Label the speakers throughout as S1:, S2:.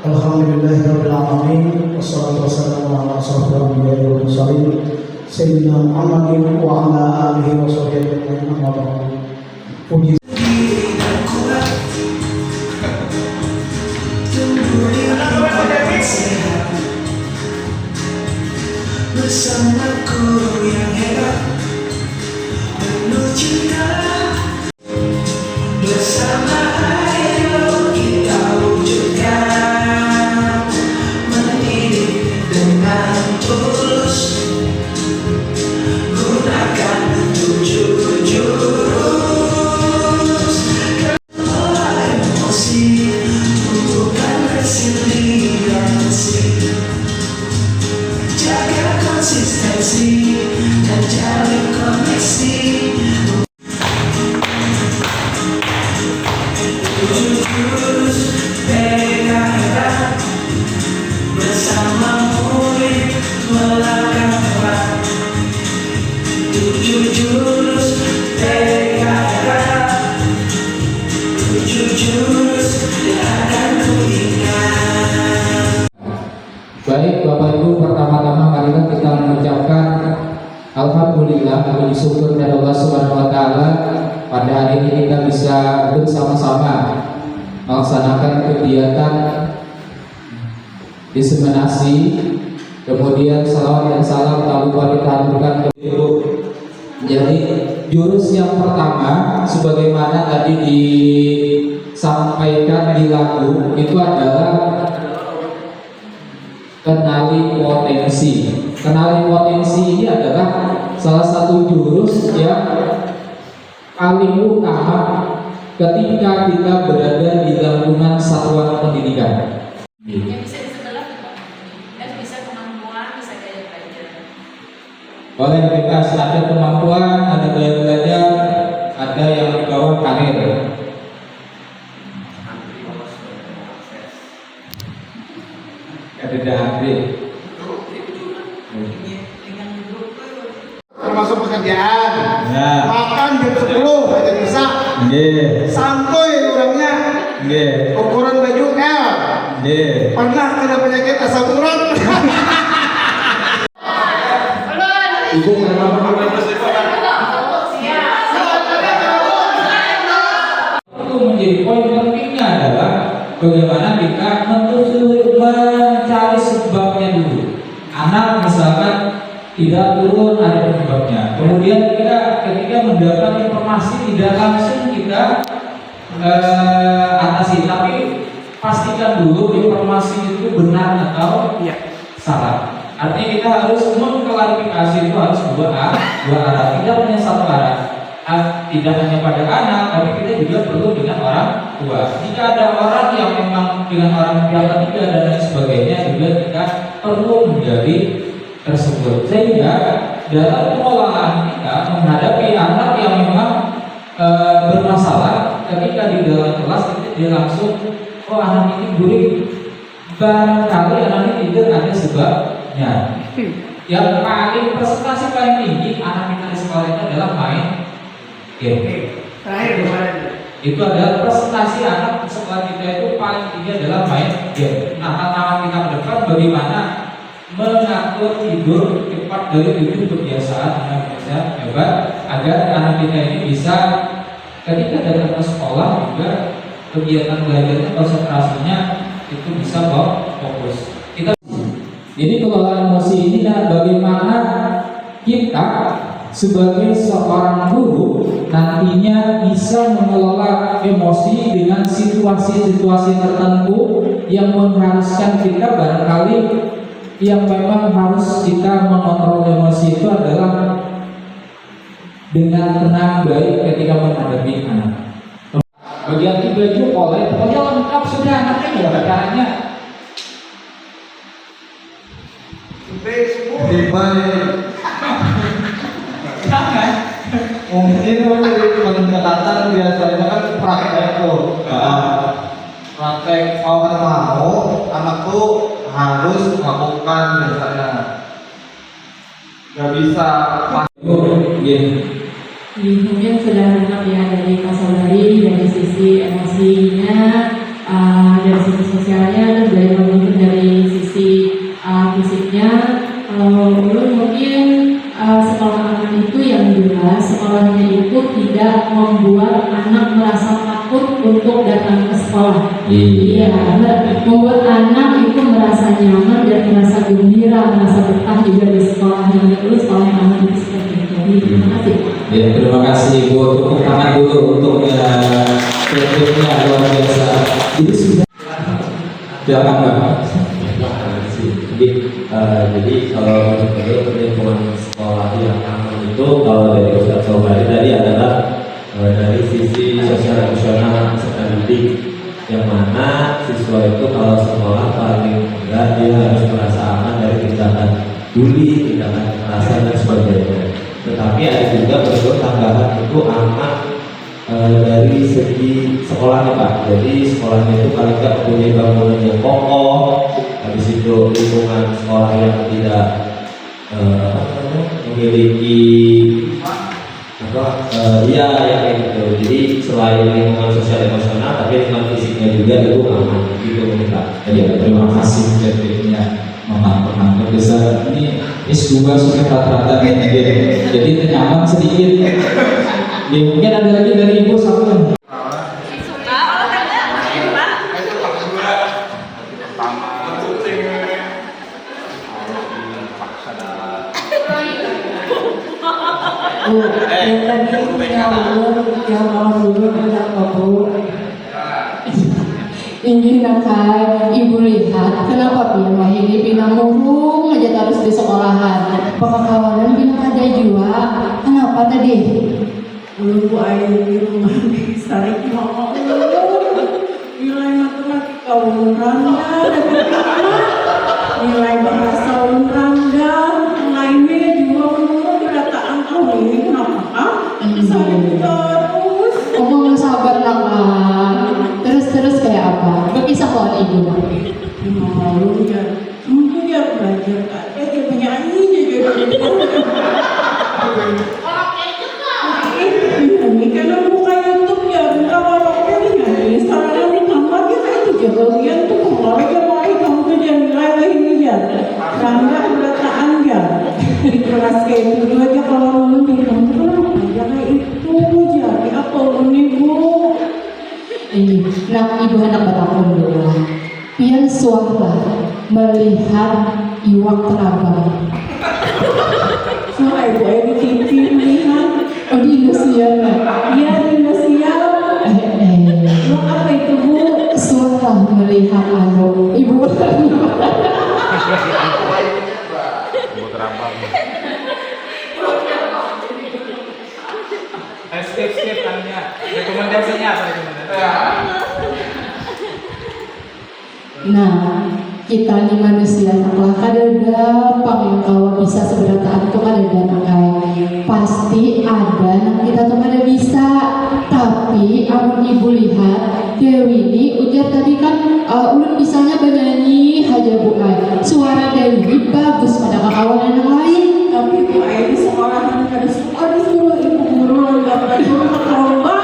S1: Alhamdulillahirabbil alamin wassalatu wassalamu ala asyrofil anbiya'i wal mursalin sayyidina Muhammadin wa ala alihi wa sahbihi ajma'in amma ba'du. Puji
S2: bersamaku yang hebat penuh cinta bersama ayo kita wujudkan mendidik dengan tulus gunakan tujuh jurus kelola emosi tumbuhkan resiliensi jaga konsistensi dan jalin koneksi tujuh jurus pegang erat bersama murid melangkah tepat tujuh jurus pegang erat tujuh jurus yang akan ku ingat.
S3: Baik Bapak Ibu, pertama-tama marilah kita mengucapkan alhamdulillah, puji syukur dari Allah Subhanahu wa taala pada hari ini kita bisa bersama-sama melaksanakan kegiatan diseminasi, kemudian salawat dan salam tak lupa kita haturkan ke Ibu. Jadi jurus yang pertama sebagaimana tadi disampaikan di lagu itu adalah kenali potensi. Kenali potensi ini adalah salah satu jurus yang paling utama ketika kita berada di lingkungan satuan pendidikan.
S4: Yang bisa di sebelah kan bisa kemampuan, bisa gaya belajar.
S3: Oleh bebas, ada kemampuan, ada gaya belajar, ada yang di bawah karir. Ada Andre.
S1: termasuk pekerjaan.
S3: Ya.
S1: Makan jam 10 aja bisa.
S3: Nggih.
S1: Santuy orangnya.
S3: Nggih.
S1: Ukuran baju L.
S3: Nggih.
S1: Pernah kena penyakit asam urat. Ibu
S3: Itu menjadi poin pentingnya adalah bagaimana kita mencari sebabnya dulu. Anak misalkan tidak turun, ada penyebabnya. Kemudian kita ketika mendapat informasi tidak langsung kita atasi, tapi pastikan dulu informasi itu benar atau salah. Artinya kita harus mengklarifikasi, itu harus dua arah, tidak hanya satu arah. Tidak hanya pada anak, tapi kita juga perlu dengan orang tua. Jika ada orang yang memang dengan orang pihak ketiga dan lain sebagainya, juga kita perlu menjadi tersebut. Sehingga dalam pengelolaan kita menghadapi anak yang memang bermasalah, ketika di dalam kelas dia langsung, oh anak ini burik, barangkali anak ini tidak ada sebabnya. Yang paling presentasi paling tinggi anak kita di sekolah itu adalah main game.
S1: terakhir kemarin
S3: Itu adalah presentasi anak sekolah kita itu paling tinggi adalah main game. Nah, tantangan kita ke depan bagaimana mengatur tidur cepat dari 7 kebiasaan anak bisa hebat agar anak kita ini bisa ketika datang ke sekolah juga kegiatan belajarnya, konsentrasinya itu bisa fokus. Jadi pengelolaan emosi ini dan bagaimana kita sebagai seorang guru nantinya bisa mengelola emosi dengan situasi-situasi tertentu yang mengharuskan kita barangkali yang memang harus kita mengontrol emosi itu adalah dengan tenang baik ketika menghadapi anak. Bagian baju oleh pokoknya lengkap sudah, anaknya nggak ada caranya. Jangan.
S5: Mungkin dari pendekatan biasanya kan praktek tuh. Praktek mau kan mau, anak tuh harus melakukan biasanya. Gak bisa.
S6: Mungkin sudah lengkap ya dari Pak Saudari, dari sisi emosinya, dari sisi sosialnya, terus dari membuat anak itu merasa nyaman dan merasa gembira, merasa betah juga di sekolah yang dulu sekolah yang aman itu seperti itu. Jadi, terima kasih.
S3: Ya, terima kasih Bu. Tepuk tangan dulu untuk kreatifnya luar biasa. Jadi sudah. Silakan Pak.
S7: Jadi kalau menurut lingkungan sekolah yang aman itu kalau dari Ustadz Sobari tadi adalah dari sisi sosial emosional peserta didik, yang mana siswa itu kalau sekolah paling enggak dia harus merasa aman dari tindakan bully, tindakan kekerasan dan sebagainya. Tetapi ada juga bentuk tambahan itu aman dari segi sekolahnya Pak. Jadi sekolahnya itu paling enggak punya bangunan yang kokoh, habis itu lingkungan sekolah yang tidak memiliki ya kayak gitu. Jadi selain lingkungan sosial emosional, tapi lingkungan fisiknya juga itu aman gitu Pak.
S3: Ya, terima kasih kreatifnya memantau besar. Ini S2 sudah rata-rata jadi nyaman sedikit. Ya, mungkin ada lagi dari Ibu satu yang
S4: Suka olahraga, Pak.
S6: Bu, yang tadi yang mau dulu kenapa Bu? Ini nakai ibu lihat kenapa Pina ini Pina murung aja terus di sekolahan. Pekakawanan Pina ada juga. Kenapa tadi?
S8: Dulu ayah di rumah sering ngomong nilai matematika rendah, nilai bahasa rendah, lainnya juga menurun perkataan kau ini kenapa? Sering terus.
S6: Ngomong sabar lah. Terus kayak apa? Berkisah kawan ibu.
S8: Malu ya, mungkin dia belajar ada dia penyanyi jadi. Ini karena buka YouTube ya, kalau orangnya nyanyi, sekarang di kamar dia kayak itu jaga dia tuh mulai kamu tuh jangan nilai ini ya, karena perkataan ya di kelas kayak itu aja kalau ngomong di kamu kenapa ya kayak itu jadi apa ini Bu?
S6: Ini, nah ibu anak bertakun dulu. Pian suara melihat iwak terbang.
S8: So ibu di TV lihat.
S6: Oh di Indonesia
S8: Iya di Indonesia. Lo apa itu Bu?
S6: suara melihat anu ibu.
S2: Skip tanya. Rekomendasinya apa
S6: Nah, kita ini manusia naklah kada gampang yang kalau bisa seberataan itu kada nakai. Pasti ada yang kita tuh kada bisa. Tapi amun ibu lihat Dewi ini ujar tadi kan ulun bisanya bernyanyi aja bukan. Suara Dewi bagus pada kawanan yang lain.
S8: Tapi Bu ayah di sekolah ada suka disuruh ibu guru lomba lomba.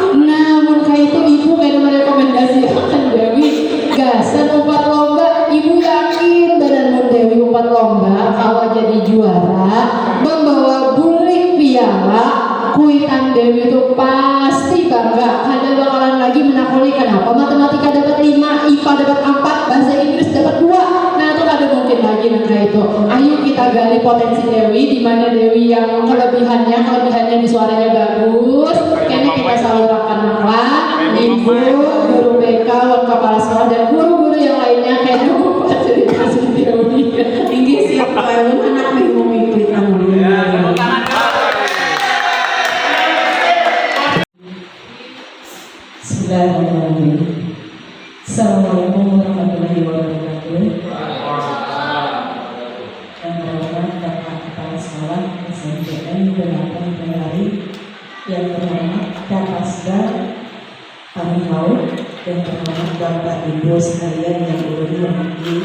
S6: Namun kayak itu ibu kayak merekomendasikan Dewi gasan umpat lomba. Ibu yakin badan Dewi umpat lomba kalau jadi juara membawa bulik piala kuitan Dewi itu pasti bangga. Ada bakalan lagi menakuli kenapa matematika dapat 5, IPA dapat 4, bahasa Inggris dapat 2. Nah itu ada mungkin lagi kayak itu. Ayo kita gali potensi Dewi di mana Dewi yang kelebihannya di suaranya bagus. Kayaknya kita salurkan lah. Ibu, guru BK, kepala sekolah dan guru-guru yang lainnya kayaknya buat cerita si Dewi.
S8: Tinggi siapa yang anak mau mengikuti kamu.
S6: Bismillahirrahmanirrahim. Assalamualaikum warahmatullahi wabarakatuh. Yang terhormat Bapak Kepala Sekolah SMPN 8 Kendari, yang terhormat Kapasda Panihau, yang terhormat Bapak Ibu sekalian yang ulun hormati,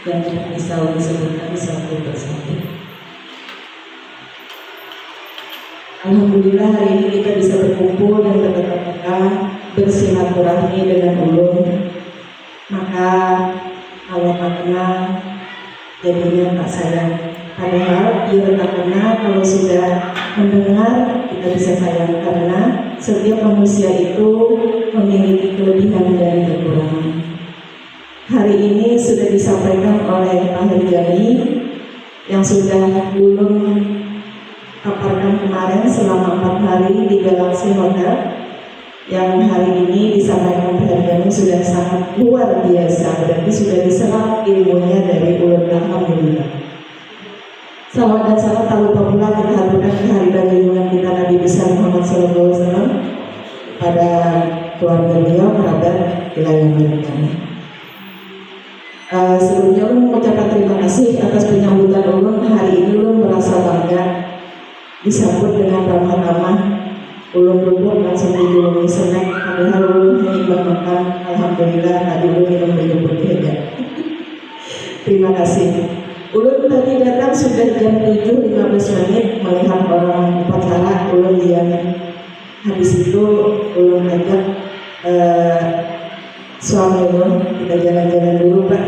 S6: yang bisa ulun sebutkan satu persatu. Alhamdulillah hari ini kita bisa berkumpul dan bertatap muka bersilaturahmi dengan ulun. Maka kalau tak kenal jadinya tak sayang. Padahal dia tak kenal kalau sudah mendengar kita bisa sayang karena setiap manusia itu memiliki kelebihan dan
S8: disampaikan oleh Pak Herjani yang sudah belum paparkan kemarin selama 4 hari di Galaxy Hotel, yang hari ini disampaikan Pak Herjani sudah sangat luar biasa, berarti sudah diserap ilmunya dari ulun. Alhamdulillah. Salawat dan salam tak lupa pula kita haturkan kehadiran junjungan kita Nabi besar Muhammad SAW pada keluarga beliau, kerabat wilayah kami. Sebelumnya ulun mengucapkan terima kasih atas penyambutan ulun. Hari ini ulun merasa bangga disambut dengan ramah-ramah. Ulun duduk langsung dijulungi snack, padahal ulun hanya makan. Alhamdulillah tadi ulun minum minum putih aja. Terima kasih. Ulun tadi datang sudah jam 7.15 melihat orang upacara. Ulun diamin. Habis itu ulun ajak suami ulun, kita jalan-jalan dulu Pak.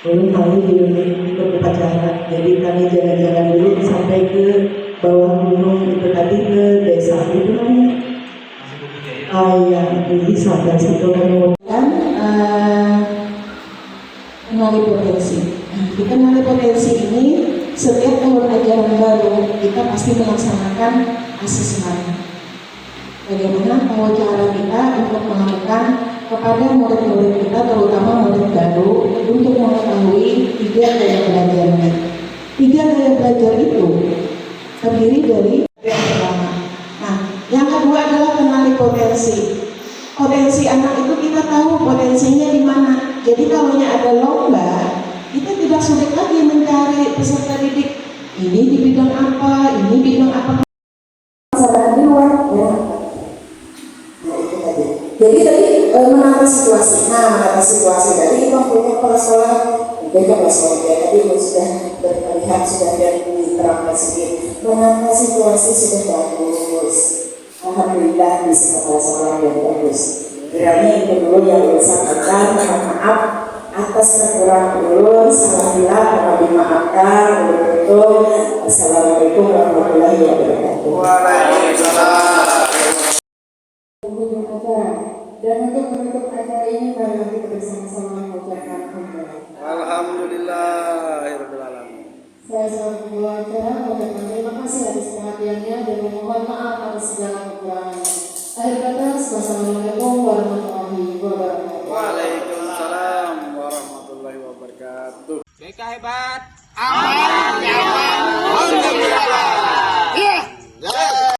S8: Ulun malu ikut upacara, jadi kami jalan-jalan dulu sampai ke bawah gunung itu tadi, ke desa itu namanya. Oh iya, jadi sampai situ kemudian kenali potensi. Nah, di kenali potensi ini setiap tahun ajaran baru kita pasti melaksanakan asesmen. Bagaimana cara kita untuk melakukan kepada murid-murid kita, terutama murid baru, untuk mengetahui 3 gaya belajarnya. 3 gaya belajar itu terdiri dari yang pertama. Nah, yang kedua adalah kenali potensi. Potensi anak itu kita tahu potensinya di mana. Jadi kalau ada lomba, kita tidak sulit lagi mencari peserta didik. Ini di bidang apa, ini bidang apa. Masalah di luar, ya. Jadi tadi menata situasi. Nah, menata situasi tadi waktunya kepala sekolah, beda kelas sekolah tadi sudah terlihat, sudah diterapkan sedikit. Menata situasi sudah bagus. Alhamdulillah bisa kepala sekolah yang bagus. Kiranya itu dulu yang saya sampaikan. Mohon maaf atas kekurangan ulun, salah bilang mohon dimaafkan. Betul. Assalamualaikum warahmatullahi wabarakatuh.
S5: Waalaikumsalam.
S6: Dan untuk menutup acara ini, mari kita bersama-sama mengucapkan
S5: Alhamdulillahirrahmanirrahim.
S6: Saya selaku pembawa acara mengucapkan terima kasih atas perhatiannya dan memohon maaf atas segala kekurangannya. Akhir kata, wassalamualaikum warahmatullahi wabarakatuh.
S5: Waalaikumsalam warahmatullahi wabarakatuh.
S2: BK hebat.
S5: Amal